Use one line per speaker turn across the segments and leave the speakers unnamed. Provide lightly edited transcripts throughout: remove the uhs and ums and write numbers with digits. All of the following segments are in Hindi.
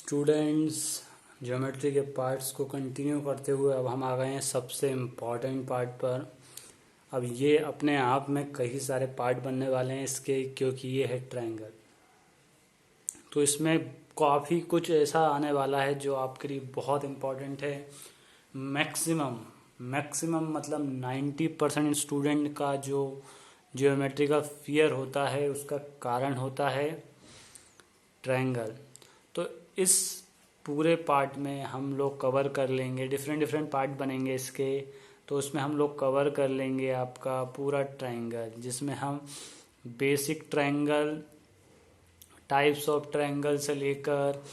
स्टूडेंट्स, ज्योमेट्री के पार्ट्स को कंटिन्यू करते हुए अब हम आ गए हैं सबसे इम्पॉर्टेंट पार्ट पर। अब ये अपने आप में कई सारे पार्ट बनने वाले हैं इसके, क्योंकि ये है ट्रायंगल। तो इसमें काफ़ी कुछ ऐसा आने वाला है जो आपके लिए बहुत इम्पॉर्टेंट है। मैक्सिमम मतलब 90% स्टूडेंट का जो ज्योमेट्री का फियर होता है उसका कारण होता है ट्रायंगल। तो इस पूरे पार्ट में हम लोग कवर कर लेंगे, डिफरेंट पार्ट बनेंगे इसके। तो उसमें हम लोग कवर कर लेंगे आपका पूरा ट्रायंगल, जिसमें हम basic triangle, types of triangle से लेकर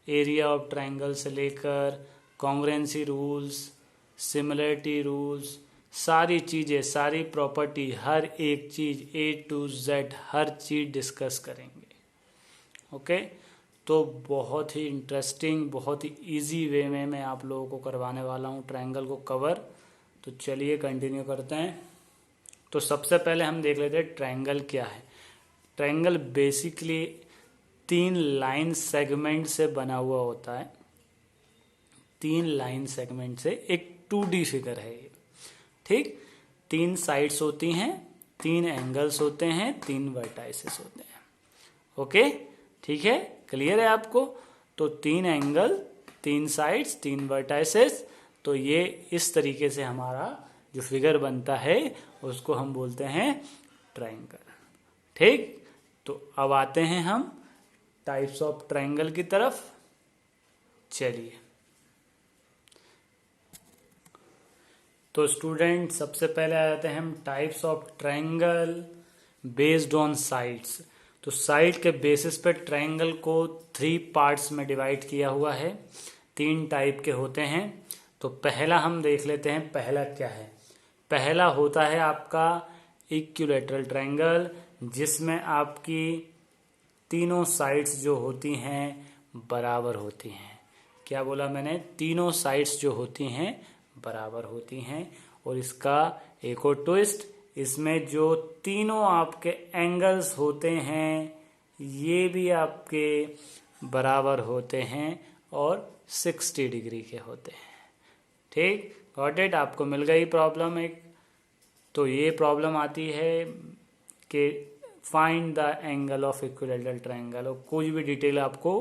एरिया ऑफ ट्रायंगल से लेकर कॉन्ग्रुएंसी रूल्स, सिमिलरिटी रूल्स, सारी चीज़ें, सारी प्रॉपर्टी, हर एक चीज़ A to Z her cheese discuss करेंगे। ओके, तो बहुत ही इंटरेस्टिंग, बहुत ही इजी वे में मैं आप लोगों को करवाने वाला हूँ ट्रायंगल को कवर। तो चलिए कंटिन्यू करते हैं। तो सबसे पहले हम देख लेते हैं ट्रायंगल क्या है। ट्रायंगल बेसिकली 3 लाइन सेगमेंट से बना हुआ होता है। 3 लाइन सेगमेंट से एक 2D फिगर है ये, ठीक। 3 साइड्स होती हैं, 3 एंगल्स होते हैं, 3 वर्टाइसेस होते हैं। ओके, ठीक है, क्लियर है आपको। तो 3 एंगल, 3 साइड्स, 3 वर्टाइसेस। तो ये इस तरीके से हमारा जो फिगर बनता है उसको हम बोलते हैं ट्रायंगल, ठीक। तो अब आते हैं हम टाइप्स ऑफ ट्रायंगल की तरफ। चलिए, तो स्टूडेंट सबसे पहले आ जाते हैं हम types of triangle based on sides. तो साइड के बेसिस पे ट्रायंगल को 3 पार्ट्स में डिवाइड किया हुआ है। 3 टाइप के होते हैं। तो पहला हम देख लेते हैं, पहला क्या है। पहला होता है आपका इक्विलैटरल ट्रायंगल, जिसमें आपकी तीनों साइड्स जो होती हैं बराबर होती हैं। क्या बोला मैंने? तीनों साइड्स जो होती हैं बराबर होती हैं। और इसका एक और ट्विस्ट, इसमें जो तीनों आपके एंगल्स होते हैं ये भी आपके बराबर होते हैं और 60 डिग्री के होते हैं, ठीक। Got it? आपको मिल गई प्रॉब्लम एक। तो ये प्रॉब्लम आती है कि find the angle of equilateral triangle, और कोई भी डिटेल आपको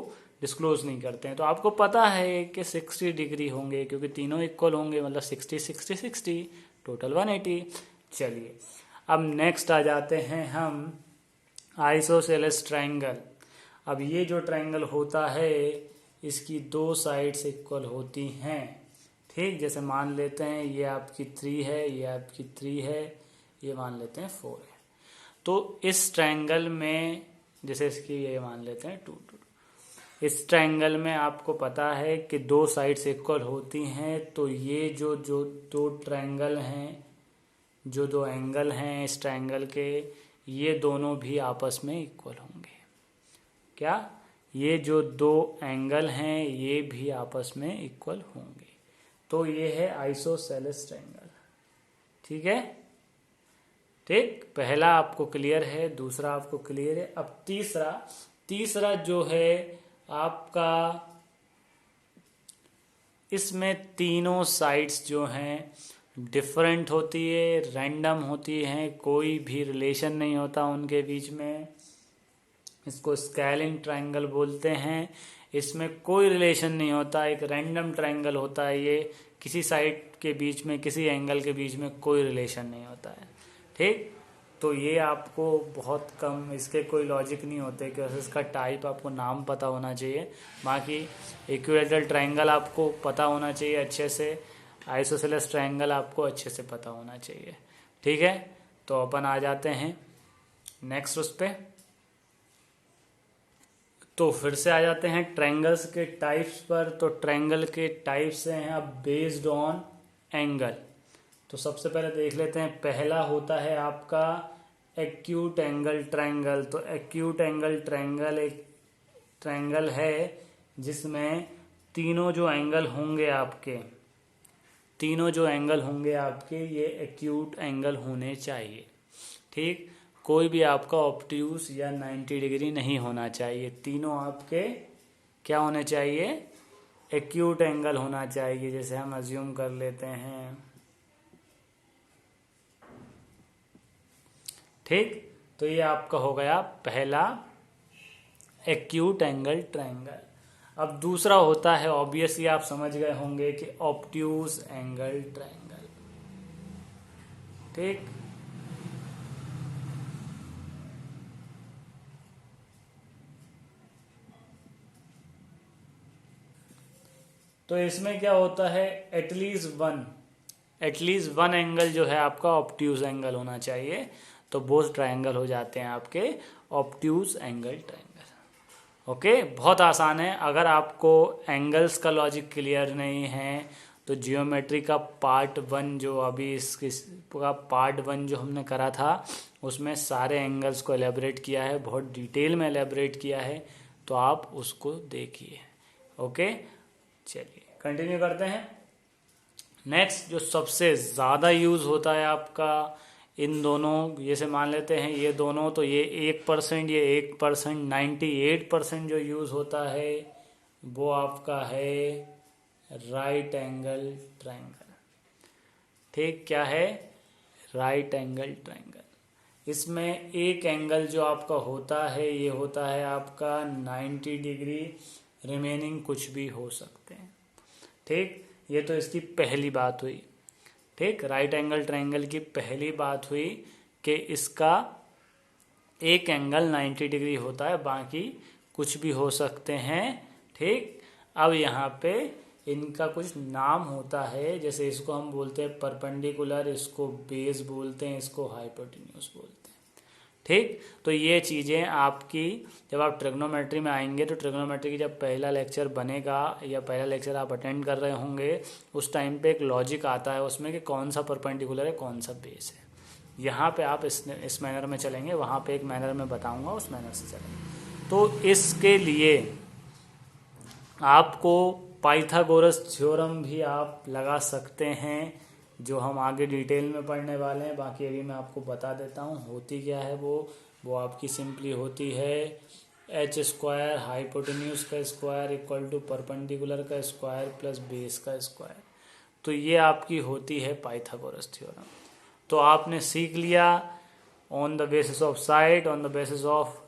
डिस्क्लोज नहीं करते हैं। तो आपको पता है कि 60 डिग्री होंगे क्योंकि तीनों इक्वल होंगे, मतलब 60 60 60 टोटल 180। चलिए, अब नेक्स्ट आ जाते हैं हम आइसोसेलेस ट्रायंगल। अब ये जो ट्रायंगल होता है इसकी 2 साइड्स इक्वल होती हैं, ठीक। जैसे मान लेते हैं ये आपकी 3 है, ये आपकी 3 है, ये मान लेते हैं 4 है। तो इस ट्रायंगल में जैसे इसकी ये मान लेते हैं 2 2। इस ट्रायंगल में आपको पता है कि 2 साइड्स इक्वल होती हैं। तो ये जो 2 ट्रायंगल हैं, जो 2 एंगल हैं इस ट्रायंगल के, ये दोनों भी आपस में इक्वल होंगे। क्या? ये जो 2 एंगल हैं ये भी आपस में इक्वल होंगे। तो ये है आइसोसेलेस ट्रायंगल, ठीक है, ठीक। पहला आपको क्लियर है, दूसरा आपको क्लियर है। अब तीसरा जो है आपका, इसमें तीनों साइड्स जो हैं डिफरेंट होती है, रैंडम होती हैं, कोई भी रिलेशन नहीं होता उनके बीच में। इसको स्केलिंग ट्रायंगल बोलते हैं। इसमें कोई रिलेशन नहीं होता, एक रैंडम ट्रायंगल होता है ये। किसी साइड के बीच में, किसी एंगल के बीच में कोई रिलेशन नहीं होता है, ठीक। तो ये आपको बहुत कम, इसके कोई लॉजिक नहीं होते कि इसका टाइप आपको नाम पता होना चाहिए। बाकी इक्विलैटरल ट्रायंगल आपको पता होना चाहिए अच्छे से, आइसोसेलेस ट्रायंगल आपको अच्छे से पता होना चाहिए, ठीक है। तो अपन आ जाते हैं नेक्स्ट उस पे। तो फिर से आ जाते हैं ट्रायंगल्स के टाइप्स पर। तो ट्रायंगल के टाइप्स हैं अब बेस्ड ऑन एंगल। तो सबसे पहले देख लेते हैं, पहला होता है आपका एक्यूट एंगल ट्रायंगल। तो एक्यूट एंगल ट्रायंगल एक ट्रायंगल है जिसमें तीनों जो एंगल होंगे आपके ये एक्यूट एंगल होने चाहिए, ठीक। कोई भी आपका ऑब्ट्यूज या 90 डिग्री नहीं होना चाहिए। तीनों आपके क्या होने चाहिए, एक्यूट एंगल होना चाहिए, जैसे हम अज्यूम कर लेते हैं। ठीक, तो ये आपका हो गया पहला एक्यूट एंगल ट्रायंगल। अब दूसरा होता है, ऑब्वियसली आप समझ गए होंगे कि ऑब्ट्यूज एंगल ट्रायंगल। ठीक, तो इसमें क्या होता है, एटलीस्ट वन एंगल जो है आपका ऑब्ट्यूज एंगल होना चाहिए, तो बोथ ट्रायंगल हो जाते हैं आपके ऑब्ट्यूज एंगल ट्रायंगल। ओके, बहुत आसान है। अगर आपको एंगल्स का लॉजिक क्लियर नहीं है तो जियोमेट्री का पार्ट 1 जो अभी इसका पार्ट 1 जो हमने करा था उसमें सारे एंगल्स को एलेबरेट किया है, बहुत डिटेल में एलेबरेट किया है, तो आप उसको देखिए। ओके, चलिए कंटिन्यू करते हैं। नेक्स्ट जो सबसे ज़्यादा यूज़ होता है आपका इन दोनों, जैसे मान लेते हैं ये दोनों, तो ये 1%, ये 1%, 98% जो यूज़ होता है वो आपका है राइट एंगल ट्रायंगल। ठीक, क्या है, राइट एंगल ट्रायंगल। इसमें एक एंगल जो आपका होता है ये होता है आपका 90 डिग्री, रिमेनिंग कुछ भी हो सकते हैं। ठीक, ये तो इसकी पहली बात हुई। ठीक, राइट एंगल ट्रायंगल की पहली बात हुई कि इसका एक एंगल 90 डिग्री होता है, बाकी कुछ भी हो सकते हैं। ठीक, अब यहाँ पे इनका कुछ नाम होता है, जैसे इसको हम बोलते हैं परपेंडिकुलर, इसको बेस बोलते हैं, इसको हाइपोटेन्यूज बोलते हैं। ठीक, तो ये चीज़ें आपकी जब आप ट्रिग्नोमेट्री में आएंगे तो ट्रिग्नोमेट्री की जब पहला लेक्चर बनेगा या पहला लेक्चर आप अटेंड कर रहे होंगे उस टाइम पे एक लॉजिक आता है उसमें कि कौन सा परपेंडिकुलर है कौन सा बेस है। यहाँ पे आप इस मैनर में चलेंगे, वहाँ पे एक मैनर में बताऊंगा, उस मैनर से चलेंगे। तो इसके लिए आपको पाइथागोरस थ्योरम भी आप लगा सकते हैं, जो हम आगे डिटेल में पढ़ने वाले हैं। बाकी अभी मैं आपको बता देता हूँ होती क्या है। वो आपकी सिंपली होती है एच स्क्वायर हाइपोटेन्यूज का स्क्वायर इक्वल टू परपेंडिकुलर का स्क्वायर प्लस बेस का स्क्वायर। तो ये आपकी होती है पाइथागोरस थ्योरम। तो आपने सीख लिया on the basis of side, on the basis of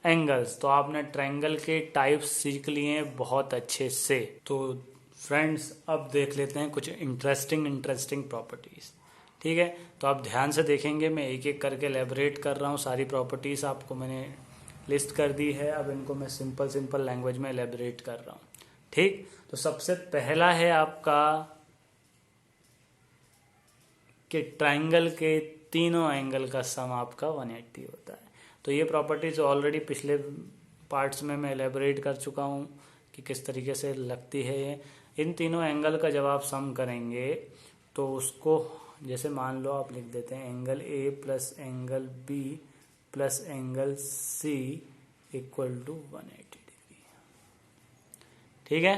angles, तो आपने ट्रायंगल के टाइप्स सीख लिए बहुत अच्छे से। तो फ्रेंड्स अब देख लेते हैं कुछ इंटरेस्टिंग प्रॉपर्टीज़। ठीक है, तो आप ध्यान से देखेंगे, मैं एक एक करके एलेबरेट कर रहा हूँ। सारी प्रॉपर्टीज़ आपको मैंने लिस्ट कर दी है, अब इनको मैं सिंपल लैंग्वेज में एलेबरेट कर रहा हूँ। ठीक, तो सबसे पहला है आपका कि ट्रायंगल के तीनों एंगल का सम आपका 180 होता है। तो ये प्रॉपर्टीज ऑलरेडी पिछले पार्ट्स में मैं एलेबरेट कर चुका हूँ कि किस तरीके से लगती है ये। इन तीनों एंगल का जब आप सम करेंगे तो उसको, जैसे मान लो आप लिख देते हैं angle A plus angle B plus angle C equal to 180 degree. ठीक है,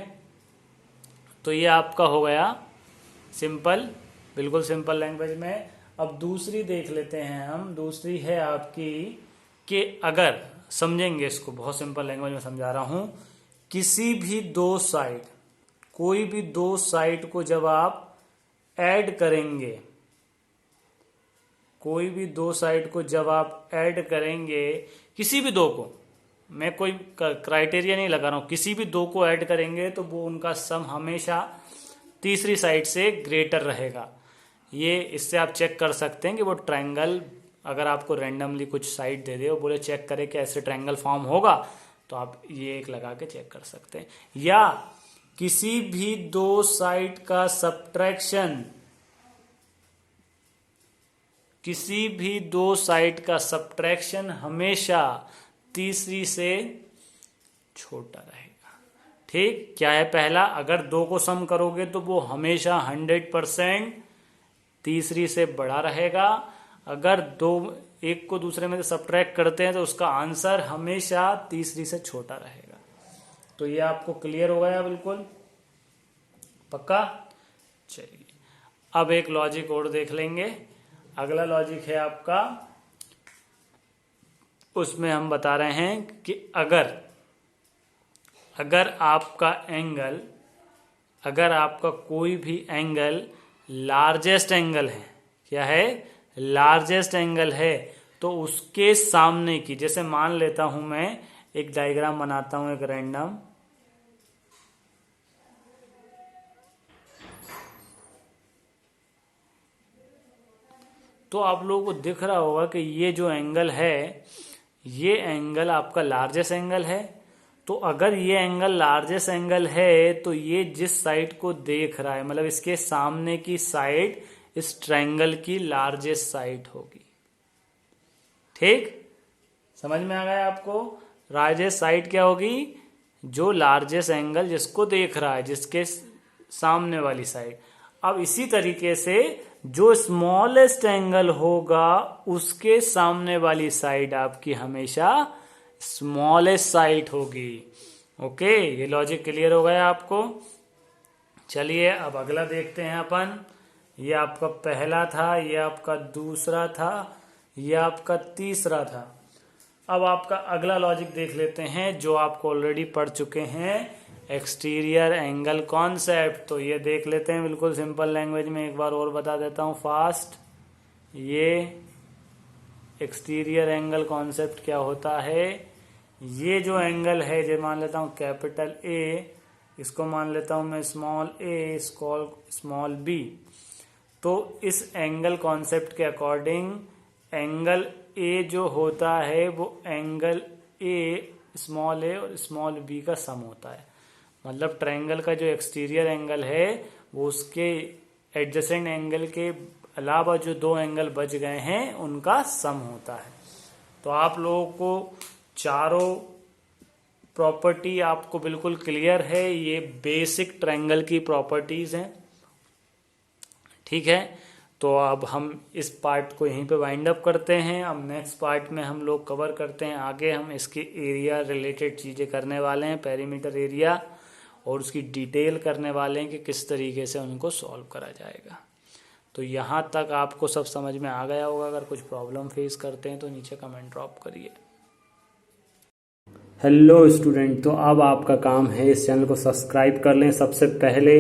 तो ये आपका हो गया सिंपल, बिल्कुल सिंपल लैंग्वेज में। अब दूसरी देख लेते हैं हम। दूसरी है आपकी कि अगर समझेंगे इसको, बहुत सिंपल लैंग्वेज में समझा रहा हूं, किसी भी दो साइड, कोई भी दो साइड को जब आप ऐड करेंगे, कोई भी दो साइड को जब आप ऐड करेंगे, किसी भी दो को, मैं कोई क्राइटेरिया नहीं लगा रहा हूं, किसी भी दो को ऐड करेंगे तो वो उनका सम हमेशा तीसरी साइड से ग्रेटर रहेगा। ये इससे आप चेक कर सकते हैं कि वो ट्रायंगल, अगर आपको रैंडमली कुछ साइड दे दे और बोले चेक करें कि ऐसे ट्रायंगल फॉर्म होगा, तो आप ये एक लगा के चेक कर सकते हैं। या किसी भी दो साइड का सब्ट्रैक्शन, किसी भी दो साइड का सब्ट्रैक्शन हमेशा तीसरी से छोटा रहेगा। ठीक, क्या है पहला, अगर दो को सम करोगे तो वो हमेशा 100% तीसरी से बड़ा रहेगा। अगर दो एक को दूसरे में से सब्ट्रैक्ट करते हैं तो उसका आंसर हमेशा तीसरी से छोटा रहेगा। तो ये आपको क्लियर हो गया बिल्कुल पक्का। चलिए अब एक लॉजिक और देख लेंगे। अगला लॉजिक है आपका, उसमें हम बता रहे हैं कि अगर अगर आपका कोई भी एंगल लार्जेस्ट एंगल है, क्या है, लार्जेस्ट एंगल है, तो उसके सामने की, जैसे मान लेता हूं मैं एक डायग्राम बनाता हूं एक रैंडम, तो आप लोगों को दिख रहा होगा कि ये जो एंगल है, ये एंगल आपका लार्जेस्ट एंगल है। तो अगर ये एंगल लार्जेस्ट एंगल है तो ये जिस साइड को देख रहा है, मतलब इसके सामने की साइड इस ट्रायंगल की लार्जेस्ट साइड होगी। ठीक, समझ में आ गया आपको? लार्जेस्ट साइड क्या होगी? जो लार्जेस्ट एंगल जिसको देख रहा है, जिसके सामने वाली साइड। अब इसी तरीके से जो स्मॉलेस्ट एंगल होगा उसके सामने वाली साइड आपकी हमेशा स्मॉलेस्ट साइड होगी। ओके, ये लॉजिक क्लियर हो गया आपको? चलिए अब अगला देखते हैं अपन। ये आपका पहला था, ये आपका दूसरा था, ये आपका तीसरा था। अब आपका अगला लॉजिक देख लेते हैं जो आपको ऑलरेडी पढ़ चुके हैं, एक्सटीरियर एंगल कॉन्सेप्ट। तो ये देख लेते हैं बिल्कुल सिंपल लैंग्वेज में, एक बार और बता देता हूं फास्ट। ये एक्सटीरियर एंगल कॉन्सेप्ट क्या होता है? ये जो एंगल है, जो मान लेता हूं कैपिटल ए, इसको मान लेता हूं मैं स्मॉल ए, स्मॉल बी। तो इस एंगल कॉन्सेप्ट के अकॉर्डिंग एंगल ए जो होता है वो एंगल ए, स्मॉल ए और स्मॉल बी का सम होता है। मतलब ट्रायंगल का जो एक्सटीरियर एंगल है वो उसके एडजेसेंट एंगल के अलावा जो दो एंगल बच गए हैं उनका सम होता है। तो आप लोगों को चारों प्रॉपर्टी आपको बिल्कुल क्लियर है, ये बेसिक ट्रायंगल की प्रॉपर्टीज हैं। ठीक है, तो अब हम इस पार्ट को यहीं पे वाइंड अप करते हैं। अब नेक्स्ट पार्ट में हम लोग कवर करते हैं आगे, हम इसके एरिया रिलेटेड चीजें करने वाले हैं, पेरीमीटर एरिया, और उसकी डिटेल करने वाले हैं कि किस तरीके से उनको सॉल्व करा जाएगा। तो यहाँ तक आपको सब समझ में आ गया होगा। अगर कुछ प्रॉब्लम फेस करते हैं तो नीचे कमेंट ड्रॉप करिए। हेलो स्टूडेंट, तो अब आपका काम है इस चैनल को सब्सक्राइब कर लें सबसे पहले,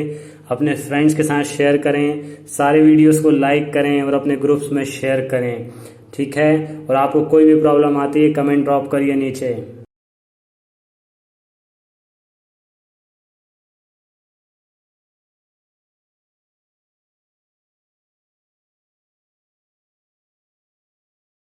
अपने फ्रेंड्स के साथ शेयर करें, सारे वीडियोस को लाइक करें और अपने ग्रुप्स में शेयर करें। ठीक है, और आपको कोई भी प्रॉब्लम आती है कमेंट ड्रॉप करिए नीचे।